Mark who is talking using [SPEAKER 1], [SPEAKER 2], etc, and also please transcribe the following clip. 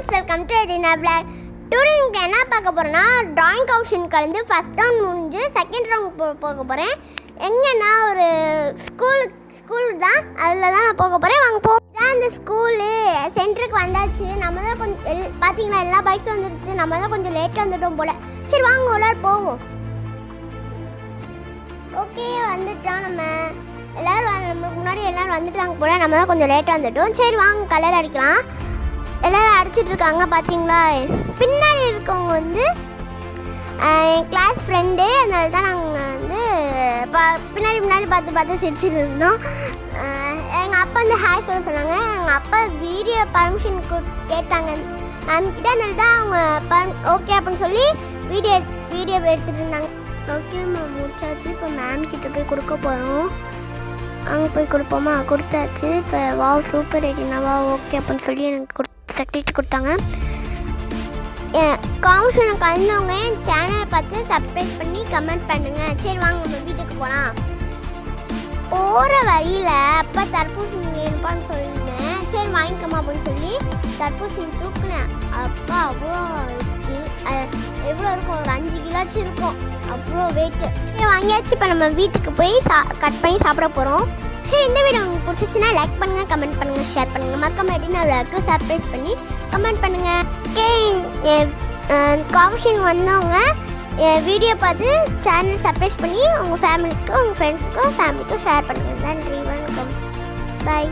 [SPEAKER 1] friends, welcome to Edina Vlog. Today we என்ன பார்க்க போறோம்னா drawing competition கலந்து first round முடிஞ்சு second round போக போறேன். எங்கன்னா ஒரு ஸ்கூல் தான் அதுல தான் நான் போக போறேன். வாங்க போ. இதான் அந்த ஸ்கூல் சென்டருக்கு வந்தாச்சு. நம்ம தான் கொஞ்சம் பாத்தீங்களா எல்லா பைக்ஸும் வந்துருச்சு. நம்ம தான் கொஞ்சம் லேட்டா வந்துட்டோம் போல. சரி வாங்க எல்லாரும் போவோம். ஓகே வந்துட்டோம் நம்ம. எல்லாரும் நமக்கு முன்னாடி எல்லாரும் வந்துட்டாங்க போல. நம்ம தான் கொஞ்சம் லேட்டா வந்துட்டோம். சரி வாங்க கலர் அடிக்கலாம். எல்லாரும் அடிச்சிட்டு இருக்காங்க பாத்தீங்களா. பின்னாடி இருக்கவங்க வந்து என் கிளாஸ் ஃப்ரெண்டு. அதனால தான் நாங்கள் வந்து பின்னாடி பார்த்து சிரிச்சுட்டு இருந்தோம். எங்கள் அப்பா வந்து ஹாய் சொல்ல சொன்னாங்க. எங்கள் அப்பா வீடியோ பர்மிஷன் கேட்டாங்க மேம் கிட்ட. அதனால தான் அவங்க ஓகே அப்படின்னு சொல்லி வீடியோ எடுத்துகிட்டு இருந்தாங்க. ஓகே மேம் முடிச்சாச்சு. இப்போ மேம் கிட்ட போய் கொடுக்க போகிறோம். அங்கே போய் கொடுப்போமா? கொடுத்தாச்சு. இப்போ வா சூப்பர் எடினாவா ஓகே அப்படின்னு சொல்லி எனக்கு சர்டிஃபிகேட் கொடுத்தாங்க. காம்படிஷனில் கலந்தவங்க என் சேனலை பார்த்து சப்ஸ்கிரைப் பண்ணி கமெண்ட் பண்ணுங்கள். சரி வாங்க நம்ம வீட்டுக்கு போகலாம். போகிற வழியில் அப்போ தர்பூசணி வேணுப்பான்னு சொல்லினேன். சரி வாங்கிக்கோமா அப்படின்னு சொல்லி தர்பூசணி தூக்குனேன். அப்பா அவ்வளோ எவ்வளோ இருக்கும்? ஒரு 5 கிலோச்சு இருக்கும். அவ்வளோ வெயிட்டு. வாங்கியாச்சு. இப்போ நம்ம வீட்டுக்கு போய் கட் பண்ணி சாப்பிட போகிறோம். சரி இந்த வீடியோ உங்களுக்கு பிடிச்சிச்சுன்னா லைக் பண்ணுங்கள், கமெண்ட் பண்ணுங்கள், ஷேர் பண்ணுங்கள். மறக்காம Edina Vlogக்கு சப்ஸ்கிரைப் பண்ணி கமெண்ட் பண்ணுங்கள். ஓகே காம்படிஷன் வந்தவங்க வீடியோ பார்த்து சேனல் சப்ஸ்கிரைப் பண்ணி உங்கள் ஃபேமிலிக்கு, உங்கள் ஃப்ரெண்ட்ஸுக்கும், ஃபேமிலிக்கும் ஷேர் பண்ணுங்கள். நன்றி, வணக்கம், பாய்.